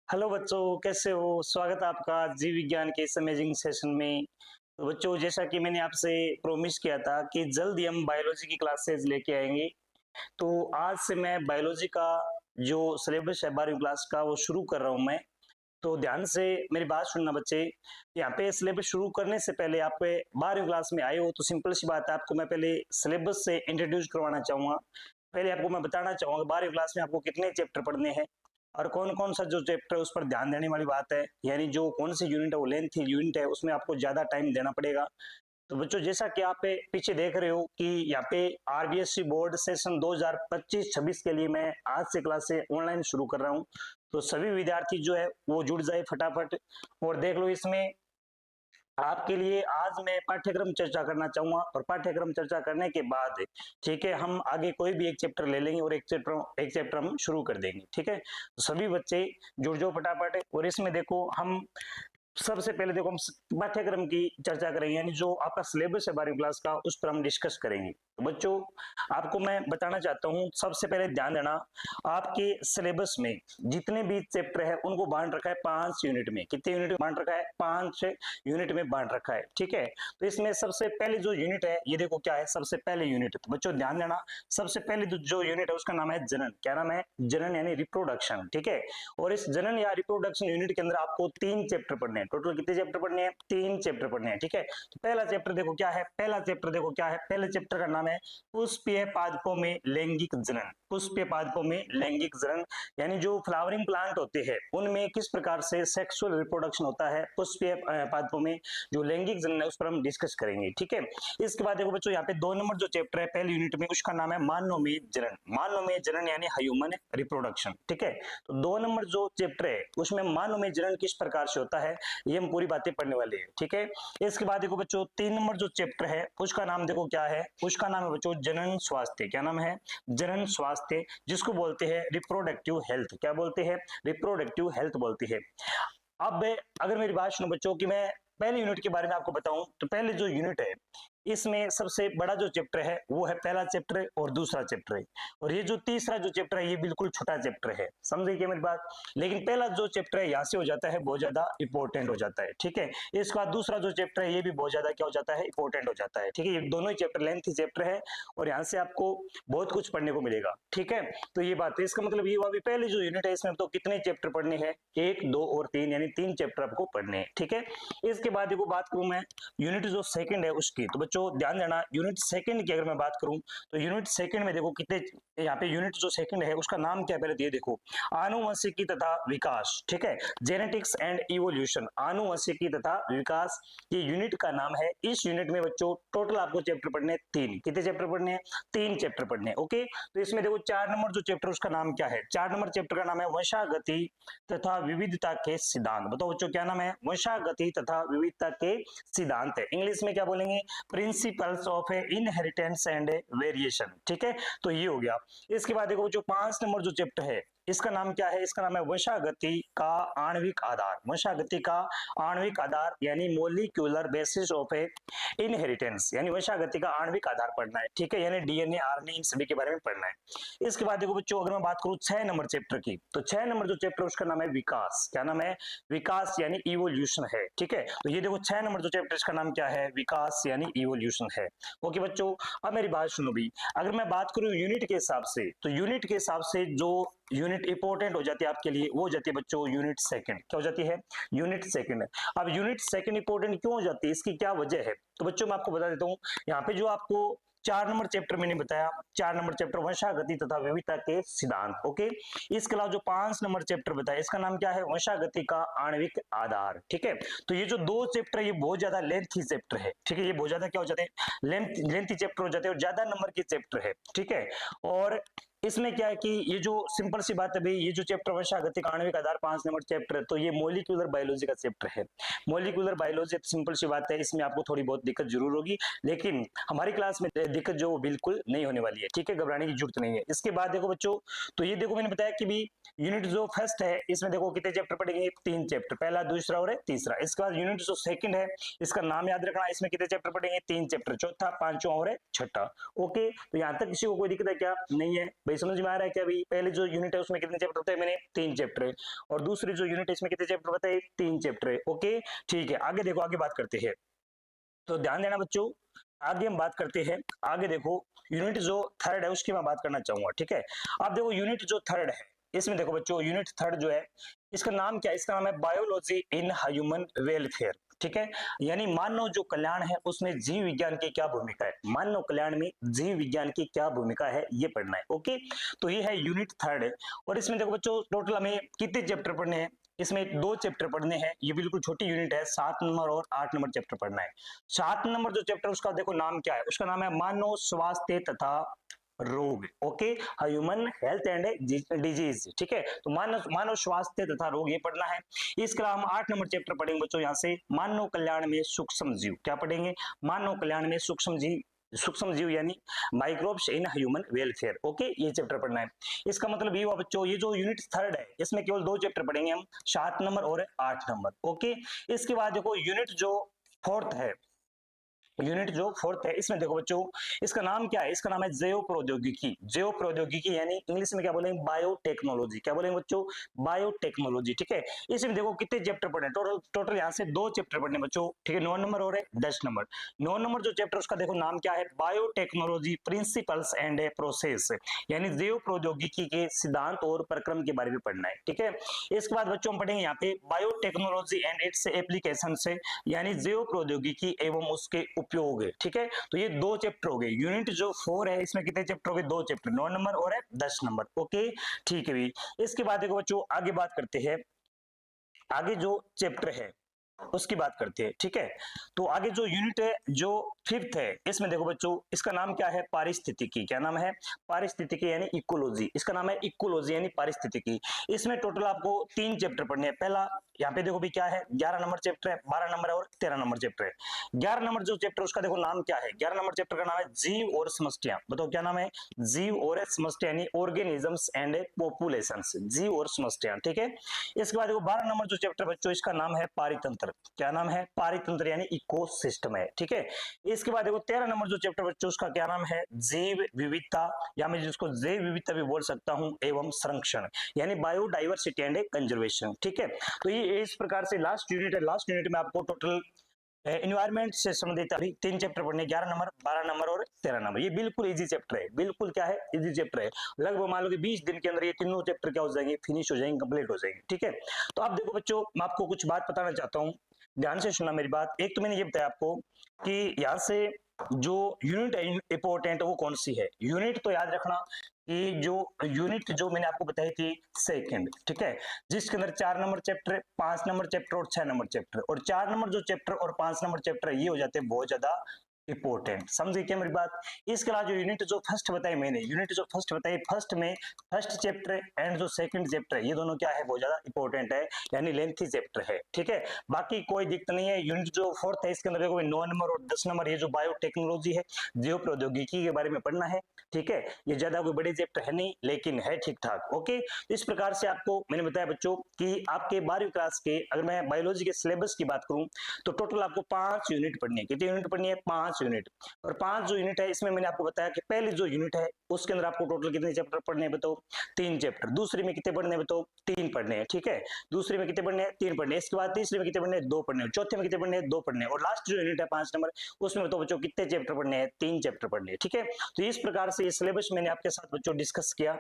Hello बच्चों, कैसे हो? स्वागत है आपका जीव विज्ञान के इस अमेजिंग सेशन में। तो बच्चों, जैसा कि मैंने आपसे प्रोमिस किया था कि जल्द ही हम बायोलॉजी की क्लासेस लेके आएंगे। तो आज से मैं बायोलॉजी का जो सिलेबस है 12वीं क्लास का वो शुरू कर रहा हूँ मैं। तो ध्यान से मेरी बात सुनना बच्चे। यहाँ पे सिलेबस शुरू करने से पहले आप 12वीं क्लास में आए हो तो सिंपल सी बात है, आपको मैं पहले सिलेबस से इंट्रोड्यूस करवाना चाहूंगा। पहले आपको मैं बताना चाहूंगा 12वीं क्लास में आपको कितने चैप्टर पढ़ने हैं और कौन कौन सा जो चैप्टर है उस पर ध्यान देने वाली बात है। यानी जो कौन सी यूनिट है वो लेंथ यूनिट है, उसमें आपको ज्यादा टाइम देना पड़ेगा। तो बच्चों, जैसा कि आप पीछे देख रहे हो कि यहाँ पे आरबीएससी बोर्ड सेशन 2025-26 के लिए मैं आज से क्लासे ऑनलाइन शुरू कर रहा हूँ। तो सभी विद्यार्थी जो है वो जुड़ जाए फटाफट और देख लो। इसमें आपके लिए आज मैं पाठ्यक्रम चर्चा करना चाहूंगा और पाठ्यक्रम चर्चा करने के बाद ठीक है, हम आगे कोई भी एक चैप्टर ले लेंगे और एक चैप्टर हम शुरू कर देंगे। ठीक है, तो सभी बच्चे जुड़ जाओ फटाफट। और इसमें देखो, हम सबसे पहले देखो हम पाठ्यक्रम की चर्चा करेंगे, यानी जो आपका सिलेबस है 12वीं क्लास का उस पर हम डिस्कस करेंगे। तो बच्चों, आपको मैं बताना चाहता हूं, सबसे पहले ध्यान देना, आपके सिलेबस में जितने भी चैप्टर है उनको बांट रखा है 5 यूनिट में। कितने यूनिट में बांट रखा है? 5 यूनिट में बांट रखा है। ठीक है, तो इसमें सबसे पहले जो यूनिट है ये देखो क्या है, सबसे पहले यूनिट। तो बच्चों ध्यान देना, सबसे पहले जो यूनिट है उसका नाम है जनन। क्या नाम है? जनन, यानी रिप्रोडक्शन। ठीक है, और इस जनन या रिप्रोडक्शन यूनिट के अंदर आपको 3 चैप्टर पढ़ने हैं। टोटल कितने चैप्टर पढ़ने हैं? 3 चैप्टर पढ़ने हैं। ठीक है, तो पहला चैप्टर देखो क्या है, पहले चैप्टर का नाम है पुष्पीय पादपों में लैंगिक जनन। पुष्पीय पादपों में लैंगिक जनन, यानी जो फ्लावरिंग प्लांट होते हैं उनमें किस प्रकार से सेक्सुअल रिप्रोडक्शन होता है। पुष्पीय पादपों में जो लैंगिक जनन है उस पर हम डिस्कस करेंगे। ठीक है, इसके बाद देखो बच्चों, यहाँ पे 2 नंबर जो चैप्टर है पहले यूनिट में उसका नाम है मानवमेय जनन। मानवमेय जनन यानी ह्यूमन रिप्रोडक्शन। ठीक है, तो 2 नंबर जो चैप्टर है उसमें मानवमेय जनन किस प्रकार से होता है ये हम पूरी बातें पढ़ने वाले हैं। ठीक है, इसके बाद देखो बच्चों, 3 नंबर जो चैप्टर है उसका नाम देखो क्या है, उसका नाम है बच्चों जनन स्वास्थ्य। क्या नाम है? जनन स्वास्थ्य, जिसको बोलते हैं रिप्रोडक्टिव हेल्थ। क्या बोलते हैं? रिप्रोडक्टिव हेल्थ बोलते हैं। अब अगर मेरी बात सुनो बच्चों कि मैं पहले यूनिट के बारे में आपको बताऊं, तो पहले जो यूनिट है इसमें सबसे बड़ा जो चैप्टर है वो है पहला चैप्टर और दूसरा चैप्टर है। और ये जो तीसरा जो चैप्टर है ये बिल्कुल छोटा चैप्टर है। समझे क्या मेरी बात? लेकिन पहला जो चैप्टर है यहाँ से हो जाता है बहुत ज्यादा इंपॉर्टेंट हो जाता है। ठीक है, इसके बाद दूसरा जो चैप्टर है ये भी बहुत ज्यादा क्या हो जाता है? इंपॉर्टेंट हो जाता है। ठीक है, ये दोनों ही चैप्टर लेंथी चैप्टर है और यहाँ से आपको बहुत कुछ पढ़ने को मिलेगा। ठीक है, तो ये बात है। इसका मतलब ये हुआ भी पहले जो यूनिट है इसमें तो कितने चैप्टर पढ़ने हैं? 1, 2 और 3, यानी 3 चैप्टर आपको पढ़ने हैं। ठीक है, इसके बाद देखो बात करूं मैं यूनिट जो सेकंड है उसकी। तो बच्चों ध्यान देना, यूनिट सेकंड की अगर मैं बात करूं तो यूनिट सेकंड में देखो कितने, यहाँ पे यूनिट जो सेकंड है उसका नाम क्या है पहले ये देखो, आनुवंशिकी तथा विकास। ठीक है, जेनेटिक्स एंड इवोल्यूशन, आनुवंशिकी तथा विकास, ये यूनिट का नाम है। इस यूनिट में बच्चों टोटल आपको चैप्टर पढ़ने हैं 3। कितने चैप्टर पढ़ने हैं? 3 चैप्टर पढ़ने हैं। ओके, तो इसमें देखो 4 नंबर जो चैप्टर उसका नाम क्या है? 4 नंबर चैप्टर का नाम है वंशागति तथा विविधता के सिद्धांत। बताओ बच्चों क्या नाम है? वंशागति तथा विविधता के सिद्धांत है। इंग्लिश में क्या बोलेंगे? Principles of inheritance and variation. ठीक है, तो ये हो गया। इसके बाद देखो जो 5 नंबर जो चैप्टर है इसका नाम क्या है? इसका नाम है वंशागति का आणविक आधार। वंशागति का आणविक आधार यानी मोलिक्यूलर बेसिस ऑफ इनहेरिटेंस, यानी वंशागति का आणविक आधार पढ़ना है। ठीक है, यानी डीएनए, आरएनए, इन सभी के बारे में पढ़ना है। इसके बाद देखो बच्चों, अगर मैं बात करूं 6 नंबर चैप्टर की, तो 6 नंबर जो चैप्टर उसका नाम है विकास। क्या नाम है? विकास, यानी इवोल्यूशन है। ठीक है, तो ये देखो 6 नंबर जो चैप्टर इसका नाम क्या है? विकास यानी इवोल्यूशन है। ओके बच्चों, अब मेरी बात सुनो भी। अगर मैं बात करूं यूनिट के हिसाब से, तो यूनिट के हिसाब से जो यूनिट इंपॉर्टेंट हो जाती है आपके लिए वो हो जाती है बच्चों यूनिट सेकंड। क्या हो जाती है? Unit second. अब यूनिट सेकंड इंपॉर्टेंट क्यों हो जाती है, इसकी क्या वजह है? तो बच्चों मैं आपको बता देता हूं, यहाँ पे जो आपको 4 नंबर चैप्टर मैंने बताया, 4 नंबर चैप्टर वंशागति तथा विविधता के सिद्धांत। ओके, इसके अलावा जो 5 नंबर चैप्टर बताया इसका नाम क्या है? वंशागति का आणविक आधार। ठीक है, तो ये जो 2 चैप्टर ये बहुत ज्यादा लेंथी चैप्टर है। ठीक है, ये बहुत ज्यादा क्या हो जाते हैं? लेंथी चैप्टर हो जाते हैं और ज्यादा नंबर के चैप्टर है। ठीक है, और इसमें क्या है कि ये जो सिंपल सी बात है भाई, ये जो चैप्टर वंशागतिक आणविक आधार 5 नंबर चैप्टर है तो ये मोलिकुलर बायोलॉजी का चैप्टर है। मोलिकुलर बायोलॉजी सिंपल सी बात है, इसमें आपको थोड़ी बहुत दिक्कत जरूर होगी, लेकिन हमारी क्लास में दिक्कत जो बिल्कुल नहीं होने वाली है। ठीक है, घबराने की जरूरत नहीं है। इसके बाद देखो बच्चों, तो ये देखो मैंने बताया कि भी यूनिट जो फर्स्ट है इसमें देखो कितने चैप्टर पढ़ेंगे? 3 चैप्टर, पहला, दूसरा और तीसरा। इसके बाद यूनिट जो सेकंड है इसका नाम याद रखना, इसमें कितने चैप्टर पढ़ेंगे? 3 चैप्टर, चौथा, पांचवा और छठा। ओके, तो यहां तक किसी को कोई दिक्कत है क्या? नहीं है भाई, ये समझ में आ रहा है कि अभी पहले जो यूनिट है उसमें कितने चैप्टर होते हैं, मैंने 3 चैप्टर है, और दूसरी जो यूनिट है इसमें कितने चैप्टर बताए, 3 चैप्टर है। ओके ठीक है, आगे देखो, आगे बात करते हैं। तो ध्यान देना बच्चों, आगे हम बात करते हैं। आगे देखो, यूनिट जो थर्ड है उसकी मैं बात करना चाहूंगा, ठीक है। अब देखो यूनिट जो थर्ड है, इसमें देखो बच्चों, यूनिट थर्ड जो है इसका नाम क्या है, इसका नाम है बायोलॉजी इन ह्यूमन वेलफेयर, ठीक है। यानी मानव जो कल्याण है उसमें जीव विज्ञान की क्या भूमिका है, मानव कल्याण में जीव विज्ञान की क्या भूमिका है, ये पढ़ना है। ओके, तो ये है यूनिट थर्ड है। और इसमें देखो बच्चों, टोटल हमें कितने चैप्टर पढ़ने हैं, इसमें 2 चैप्टर पढ़ने हैं। ये बिल्कुल छोटी यूनिट है, 7 नंबर और 8 नंबर चैप्टर पढ़ना है। 7 नंबर जो चैप्टर उसका देखो नाम क्या है, उसका नाम है मानव स्वास्थ्य तथा रोग। Okay, human health and disease, ठीक है। तो मानव मानव स्वास्थ्य तथा रोग ये पढ़ना है। इसके अलावा हम 8 नंबर चैप्टर पढ़ेंगे बच्चों, यहाँ से मानव कल्याण में सूक्ष्म जीव, क्या पढ़ेंगे, मानव कल्याण में सूक्ष्म जीव, सूक्ष्म जीव यानी microbes in human welfare. Okay, ये चैप्टर पढ़ना है। इसका मतलब ये हुआ बच्चों, ये जो यूनिट थर्ड है इसमें केवल 2 चैप्टर पढ़ेंगे हम, 7 नंबर और 8 नंबर। ओके, इसके बाद देखो यूनिट जो फोर्थ है, यूनिट जो फोर्थ है इसमें देखो बच्चों, इसका नाम क्या है, इसका नाम है जैव प्रौद्योगिकी। जैव प्रौद्योगिकी यानी इंग्लिश में क्या बोलेंगे, बायोटेक्नोलॉजी, क्या बोलेंगे बच्चों, बायोटेक्नोलॉजी, ठीक है। इसमें देखो कितने चैप्टर पढ़े, टोटल टोटल यहाँ से 2 चैप्टर पढ़ने बच्चों, ठीक है। 9 नंबर और 10 नंबर। 9 नंबर जो चैप्टर उसका देखो नाम क्या है, बायोटेक्नोलॉजी प्रिंसिपल्स एंड प्रोसेस, यानी जैव प्रौद्योगिकी के सिद्धांत और प्रक्रम के बारे में पढ़ना है, ठीक है। इसके बाद बच्चों हम पढ़ेंगे यहाँ पे बायोटेक्नोलॉजी एंड इट्स एप्लीकेशन से, यानी जैव प्रौद्योगिकी एवं उसके उपयोग है, ठीक है। तो ये 2 चैप्टर हो गए। यूनिट जो 4 है इसमें कितने चैप्टर हो गए, 2 चैप्टर, 9 नंबर और 10 नंबर। ओके ठीक है भी। इसके बाद देखो बच्चों, आगे बात करते हैं, आगे जो चैप्टर है उसकी बात करते हैं, ठीक है। तो आगे जो यूनिट है जो फिफ्थ है, इसमें देखो बच्चों, इसका नाम क्या है, पारिस्थितिकी, क्या नाम है, पारिस्थितिकी यानी इकोलॉजी, इसका नाम है इकोलॉजी यानी पारिस्थितिकी। इसमें टोटल आपको 3 चैप्टर पढ़ने हैं। पहला यहाँ पे देखो भी क्या है, 11 नंबर चैप्टर है, 12 नंबर और 13 नंबर चैप्टर है। 11 नंबर जो चैप्टर उसका देखो नाम क्या है, 11 नंबर चैप्टर का नाम है जीव और समष्टियां। बताओ क्या नाम है, जीव और समष्टियां यानी ऑर्गेनिजम्स एंड पॉपुलेशंस, जीव और समष्टियां, ठीक है। इसके बाद देखो 12 नंबर जो चैप्टर बच्चों इसका नाम है पारितंत्र, क्या नाम है, पारितंत्र यानी इकोसिस्टम है, ठीक है। इसके बाद देखो 13 नंबर जो चैप्टर बच्चों उसका क्या नाम है, जैव विविधता, या मैं जिसको जैव विविधता भी बोल सकता हूं, एवं संरक्षण यानी बायोडाइवर्सिटी एंड कंजर्वेशन, ठीक है। तो ये इस प्रकार से लास्ट यूनिट है। लास्ट यूनिट में आपको टोटल एनवायरमेंट से संबंधित अभी 3 चैप्टर पढ़ने, 11 नंबर, 12 नंबर और 13 नंबर। ये बिल्कुल इजी चैप्टर है, बिल्कुल क्या है, इजी चैप्टर है। लगभग मान लो कि 20 दिन के अंदर ये तीनों चैप्टर क्या हो जाएंगे, फिनिश हो जाएंगे, कंप्लीट हो जाएंगे, ठीक है। तो अब देखो बच्चों, मैं आपको कुछ बात बताना चाहता हूँ, ध्यान से सुनना मेरी बात। एक तो मैंने ये बताया आपको कि यहाँ से जो यूनिट है इंपॉर्टेंट वो कौन सी है। यूनिट तो याद रखना कि जो यूनिट जो मैंने आपको बताई थी सेकंड, ठीक है, जिसके अंदर 4 नंबर चैप्टर, 5 नंबर चैप्टर और 6 नंबर चैप्टर, और 4 नंबर जो चैप्टर और 5 नंबर चैप्टर ये हो जाते हैं बहुत ज्यादा इंपॉर्टेंट। समझे क्या मेरी बात। इसके अलावा जो यूनिट जो फर्स्ट बताई मैंने, यूनिट जो फर्स्ट बताई, फर्स्ट में फर्स्ट चैप्टर एंड जो सेकंड चैप्टर है ये दोनों क्या है, बहुत ज्यादा इंपॉर्टेंट है, यानी लेंथी चैप्टर है, ठीक है। बाकी कोई दिक्कत नहीं है। यूनिट जो फोर्थ है इसके अंदर देखो 9 नंबर और 10 नंबर, ये जो बायोटेक्नोलॉजी है, जीव प्रौद्योगिकी के बारे में पढ़ना है, ठीक है। ये ज्यादा कोई बड़े चैप्टर है नहीं, लेकिन है ठीक ठाक। ओके, इस प्रकार से आपको मैंने बताया बच्चों कि आपके 12वीं क्लास के, अगर मैं बायोलॉजी के सिलेबस की बात करूं तो टोटल आपको 5 यूनिट पढ़नी है। कितनी यूनिट पढ़नी है, 5 यूनिट। और 5 जो यूनिट है इसमें मैंने आपको बताया कि पहली जो यूनिट है उसके अंदर आपको टोटल कितने चैप्टर पढ़ने हैं बताओ, 3 चैप्टर। दूसरी में कितने पढ़ने हैं बताओ, 3 पढ़ने हैं, ठीक है। दूसरी में कितने पढ़ने हैं, 3 पढ़ने हैं। इसके बाद तीसरी में कितने पढ़ने हैं, 2 पढ़ने हैं। चौथे में कितने पढ़ने हैं, 2 पढ़ने हैं। और लास्ट जो यूनिट है 5 नंबर, उसमें बताओ बच्चों कितने चैप्टर पढ़ने हैं, 3 चैप्टर पढ़ने हैं, ठीक है। तो इस प्रकार से ये सिलेबस मैंने आपके साथ बच्चों डिस्कस किया।